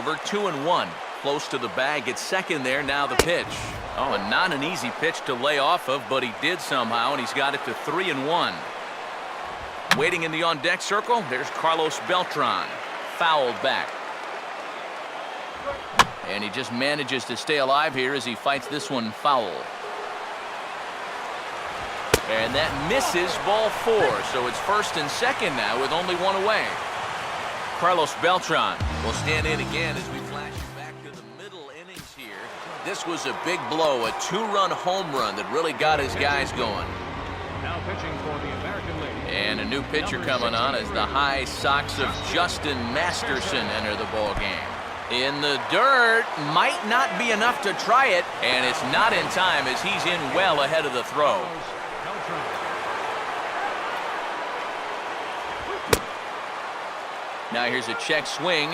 over, 2-1. Close to the bag at second there. Now the pitch. Oh, and not an easy pitch to lay off of, but he did somehow, and he's got it to 3-1. Waiting in the on-deck circle, there's Carlos Beltran. Fouled back. And he just manages to stay alive here as he fights this one foul. And that misses, ball 4. So it's first and second now with only one away. Carlos Beltran will stand in again as we flash back to the middle innings here. This was a big blow, a 2-run home run that really got his guys going. Now pitching for the American League. And a new pitcher coming on as the high socks of Justin Masterson enter the ball game. In the dirt, might not be enough to try it, and it's not in time as he's in well ahead of the throw. Now here's a check swing.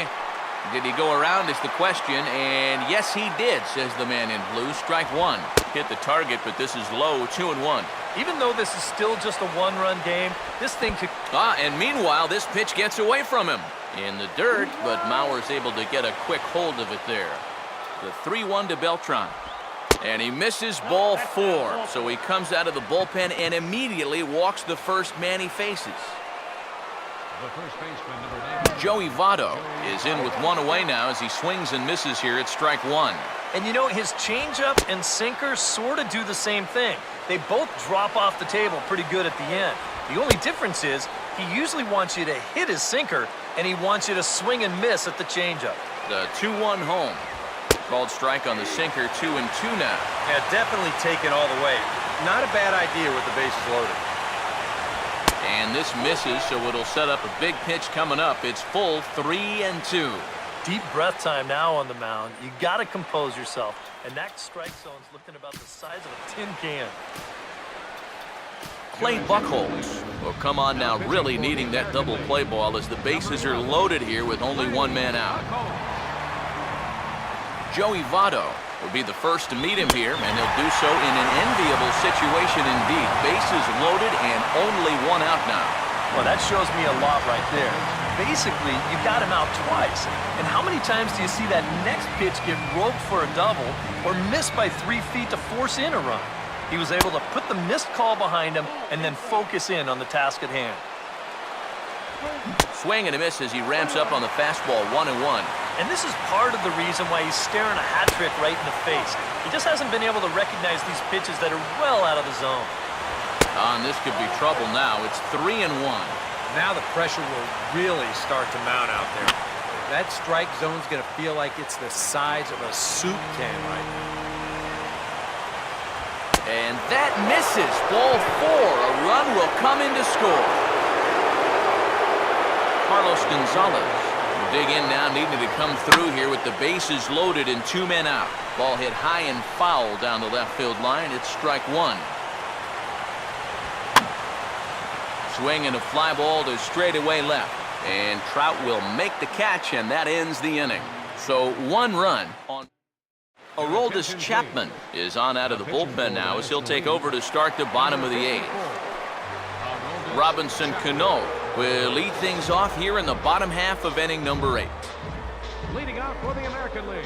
Did he go around is the question, and yes he did, says the man in blue. Strike one. Hit the target, but this is low, 2-1. Even though this is still just a one-run game, this thing could... And meanwhile, this pitch gets away from him. In the dirt, but Mauer's able to get a quick hold of it there. The 3-1 to Beltran. And he misses, ball 4. So he comes out of the bullpen and immediately walks the first man he faces. The first baseman, number 9. Joey Votto is in with one away now as he swings and misses here at strike one. And you know, his changeup and sinker sort of do the same thing. They both drop off the table pretty good at the end. The only difference is he usually wants you to hit his sinker, and he wants you to swing and miss at the changeup. The 2-1 home. Called strike on the sinker, 2-2 now. Yeah, definitely take it all the way. Not a bad idea with the bases loaded. And this misses, so it'll set up a big pitch coming up. It's full, 3-2. Deep breath time now on the mound. You got to compose yourself. And that strike zone's looking about the size of a tin can. Clay Buchholz will come on now, really needing that double play ball as the bases are loaded here with only one man out. Joey Votto will be the first to meet him here, and he'll do so in an enviable situation indeed. Bases loaded and only one out now. Well, that shows me a lot right there. Basically, you got him out twice. And how many times do you see that next pitch get roped for a double or missed by 3 feet to force in a run? He was able to put the missed call behind him and then focus in on the task at hand. Swing and a miss as he ramps up on the fastball, 1-1. And this is part of the reason why he's staring a hat trick right in the face. He just hasn't been able to recognize these pitches that are well out of the zone. And this could be trouble now. It's 3-1. Now the pressure will really start to mount out there. That strike zone's going to feel like it's the size of a soup can right now. And that misses. Ball 4. A run will come in to score. Carlos Gonzalez will dig in now, needing to come through here with the bases loaded and 2 men out. Ball hit high and foul down the left field line. It's strike one. Swing and a fly ball to straightaway left. And Trout will make the catch, and that ends the inning. So 1 run on. Aroldis Chapman is on out of the bullpen now as he'll take over to start the bottom of the 8th. Robinson Cano will lead things off here in the bottom half of inning number 8. Leading off for the American League,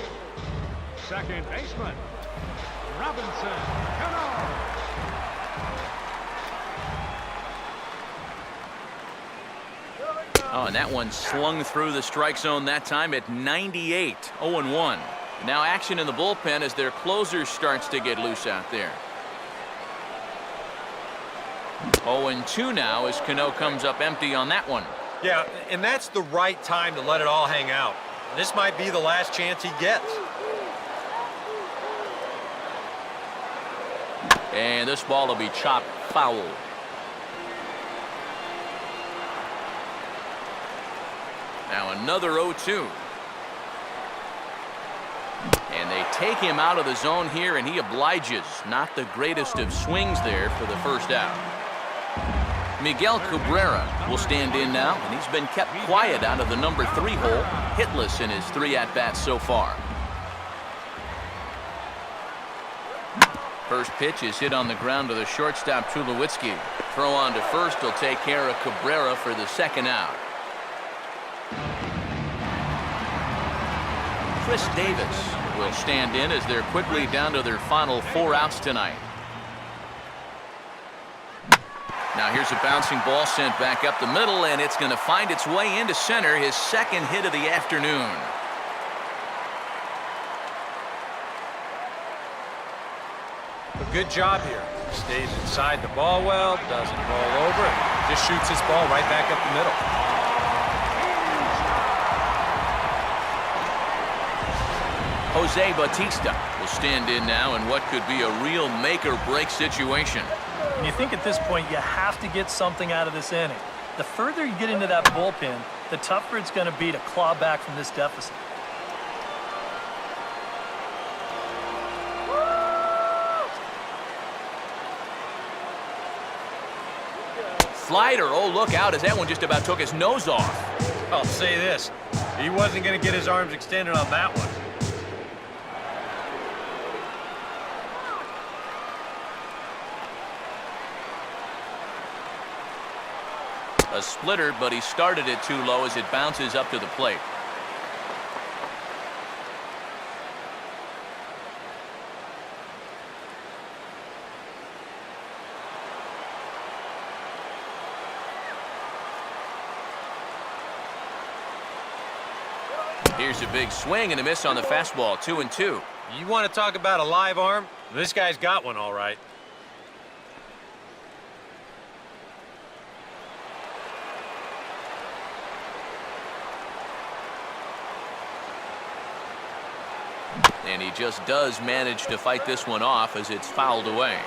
second baseman, Robinson Cano. Oh, and that one slung through the strike zone that time at 98, 0-1. Now action in the bullpen as their closer starts to get loose out there. 0-2 now as Cano comes up empty on that one. Yeah, and that's the right time to let it all hang out. This might be the last chance he gets. And this ball will be chopped foul. Now another 0-2. And they take him out of the zone here, and he obliges. Not the greatest of swings there for the first out. Miguel Cabrera will stand in now, and he's been kept quiet out of the number 3 hole, hitless in his 3 at-bats so far. First pitch is hit on the ground to the shortstop, Tulowitzki. Throw on to first will take care of Cabrera for the second out. Chris Davis will stand in as they're quickly down to their final 4 outs tonight. Now here's a bouncing ball sent back up the middle, and it's going to find its way into center, his second hit of the afternoon. A good job here. Stays inside the ball well, doesn't roll over, and just shoots his ball right back up the middle. Jose Bautista will stand in now in what could be a real make-or-break situation. And you think at this point you have to get something out of this inning. The further you get into that bullpen, the tougher it's going to be to claw back from this deficit. Slider, oh, look out, as that one just about took his nose off. I'll say this, he wasn't going to get his arms extended on that one. A splitter, but he started it too low as it bounces up to the plate. Here's a big swing and a miss on the fastball, 2-2. You want to talk about a live arm? This guy's got one all right. And he just does manage to fight this one off as it's fouled away.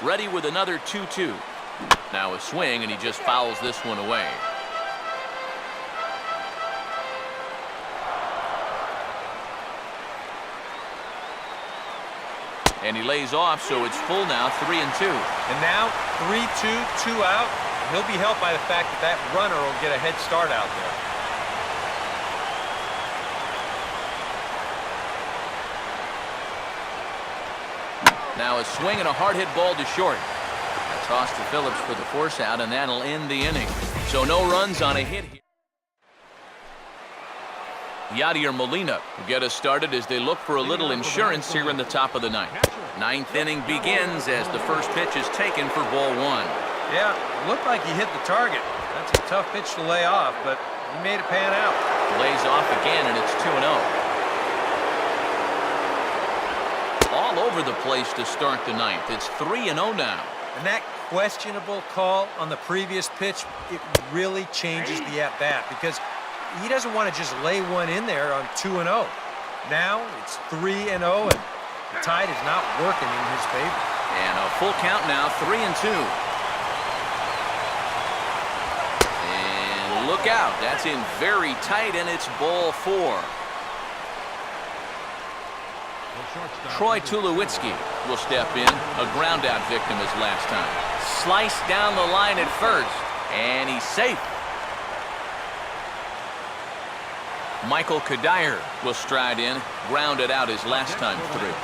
Ready with another 2-2. Now a swing, and he just fouls this one away. And he lays off, so it's full now, 3-2. And now 3-2, 2 out. He'll be helped by the fact that that runner will get a head start out there. Now a swing and a hard hit ball to short. A toss to Phillips for the force out, and that'll end the inning. So no runs on a hit here. Yadier Molina will get us started as they look for a little insurance here in the top of the ninth. Ninth inning begins as the first pitch is taken for ball 1. Yeah, looked like he hit the target. That's a tough pitch to lay off, but he made it pan out. Lays off again, and it's 2-0. All over the place to start the ninth. It's 3-0 now. And that questionable call on the previous pitch, it really changes the at-bat because he doesn't want to just lay one in there on 2-0. Now it's 3-0, and the tide is not working in his favor. And a full count now, 3-2. Look out, that's in very tight, and it's ball 4. Troy Tulowitzki will step in, a ground out victim as last time. Sliced down the line at first, and he's safe. Michael Kadire will stride in, grounded out his last time through.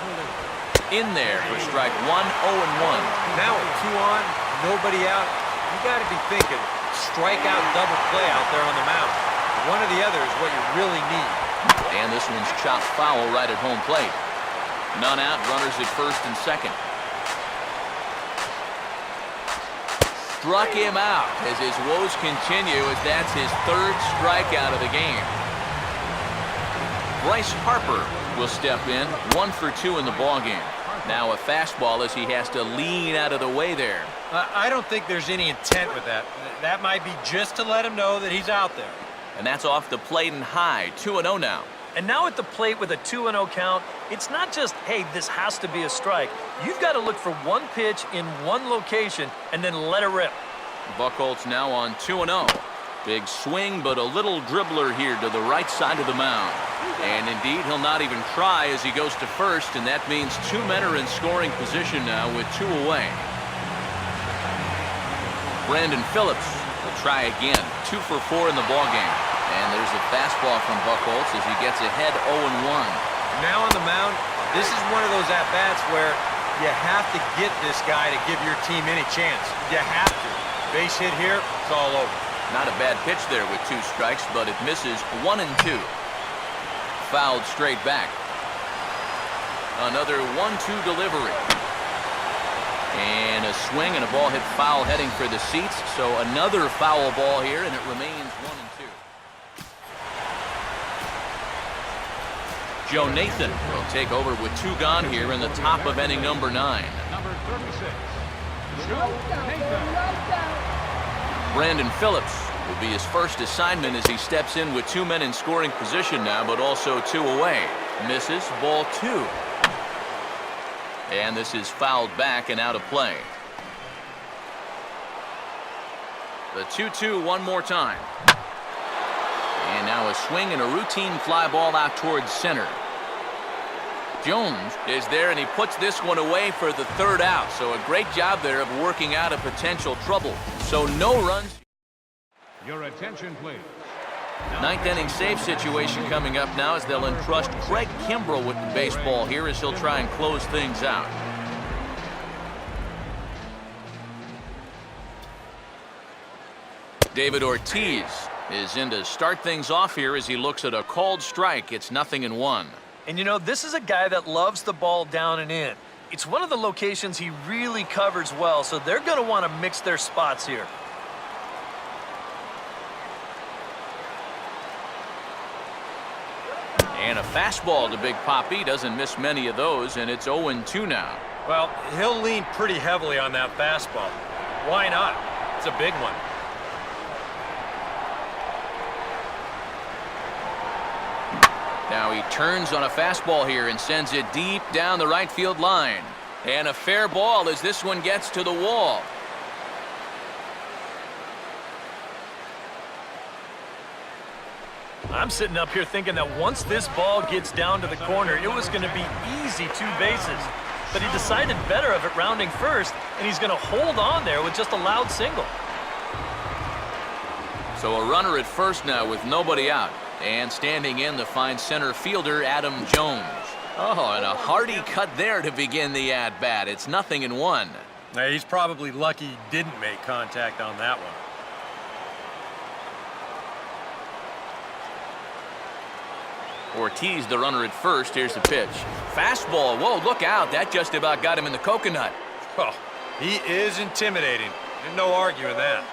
In there for strike 1, 0-1. Now with 2 on, nobody out, you got to be thinking strikeout double play out there on the mound. One or the other is what you really need. And this one's chopped foul right at home plate. None out, runners at first and second. Struck him out as his woes continue, as that's his 3rd strikeout of the game. Bryce Harper will step in, 1 for 2 in the ballgame. Now a fastball as he has to lean out of the way there. I don't think there's any intent with that. That might be just to let him know that he's out there. And that's off the plate and high, 2-0 now. And now at the plate with a 2-0 count, it's not just, hey, this has to be a strike. You've got to look for one pitch in one location and then let it rip. Buchholz now on 2-0. Big swing, but a little dribbler here to the right side of the mound. And indeed, he'll not even try as he goes to first, and that means 2 men are in scoring position now with 2 away. Brandon Phillips will try again, 2 for 4 in the ballgame. And there's a fastball from Buchholz as he gets ahead 0-1. Now on the mound, this is one of those at-bats where you have to get this guy to give your team any chance. You have to. Base hit here, it's all over. Not a bad pitch there with 2 strikes, but it misses 1-2. Fouled straight back. Another 1-2 delivery. And a swing and a ball hit foul heading for the seats. So another foul ball here, and it remains 1-2. Joe Nathan will take over with 2 gone here in the top of inning number 9. Number 36, Joe Nathan. Brandon Phillips will be his first assignment as he steps in with 2 men in scoring position now, but also 2 away. Misses, ball 2. And this is fouled back and out of play. The 2-2 one more time. And now a swing and a routine fly ball out towards center. Jones is there, and he puts this one away for the 3rd out. So a great job there of working out a potential trouble. So no runs. Your attention, please. 9th inning save situation coming up now as they'll entrust Craig Kimbrell with the baseball here as he'll try and close things out. David Ortiz is in to start things off here as he looks at a called strike. It's 0-1. And you know, this is a guy that loves the ball down and in. It's one of the locations he really covers well, so they're going to want to mix their spots here. And a fastball to Big Papi. Doesn't miss many of those, and it's 0-2 now. Well, he'll lean pretty heavily on that fastball. Why not? It's a big one. Now he turns on a fastball here and sends it deep down the right field line. And a fair ball as this one gets to the wall. I'm sitting up here thinking that once this ball gets down to the corner, it was going to be easy 2 bases. But he decided better of it rounding first, and he's going to hold on there with just a loud single. So a runner at first now with nobody out. And standing in the fine center fielder, Adam Jones. Oh, and a hearty cut there to begin the at-bat. It's 0-1. Now, he's probably lucky he didn't make contact on that one. Ortiz, the runner at first. Here's the pitch. Fastball. Whoa, look out. That just about got him in the coconut. Oh, he is intimidating. There's no arguing that.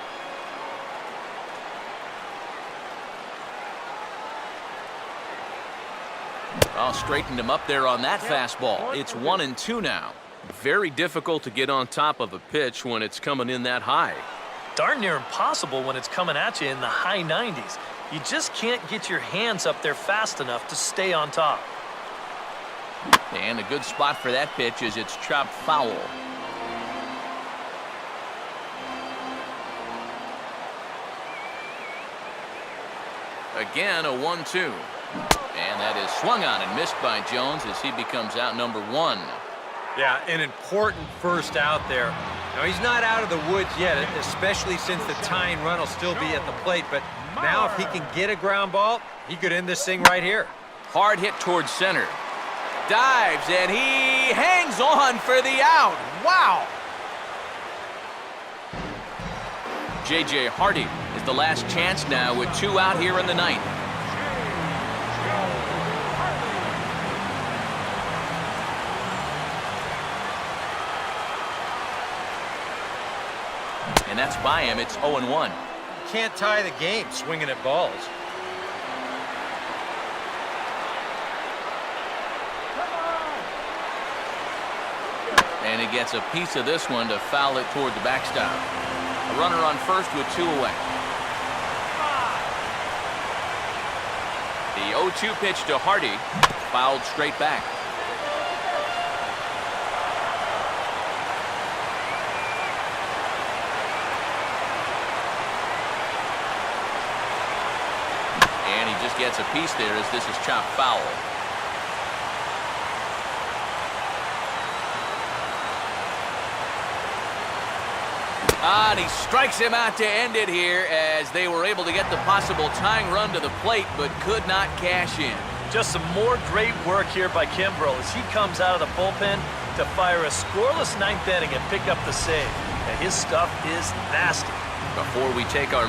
Well, straightened him up there on that fastball. It's 1-2 now. Very difficult to get on top of a pitch when it's coming in that high. Darn near impossible when it's coming at you in the high 90s. You just can't get your hands up there fast enough to stay on top. And a good spot for that pitch is it's chopped foul. Again, a 1-2. And that is swung on and missed by Jones as he becomes out number 1. Yeah, an important first out there. Now, he's not out of the woods yet, especially since the tying run will still be at the plate. But now if he can get a ground ball, he could end this thing right here. Hard hit towards center. Dives, and he hangs on for the out. Wow! J.J. Hardy is the last chance now with 2 out here in the 9th. And that's by him. It's 0-1. Can't tie the game swinging at balls. And he gets a piece of this one to foul it toward the backstop. A runner on first with 2 away. The 0-2 pitch to Hardy, fouled straight back. And he just gets a piece there as this is chopped foul. And he strikes him out to end it here as they were able to get the possible tying run to the plate but could not cash in. Just some more great work here by Kimbrell as he comes out of the bullpen to fire a scoreless 9th inning and pick up the save. And his stuff is nasty. Before we take our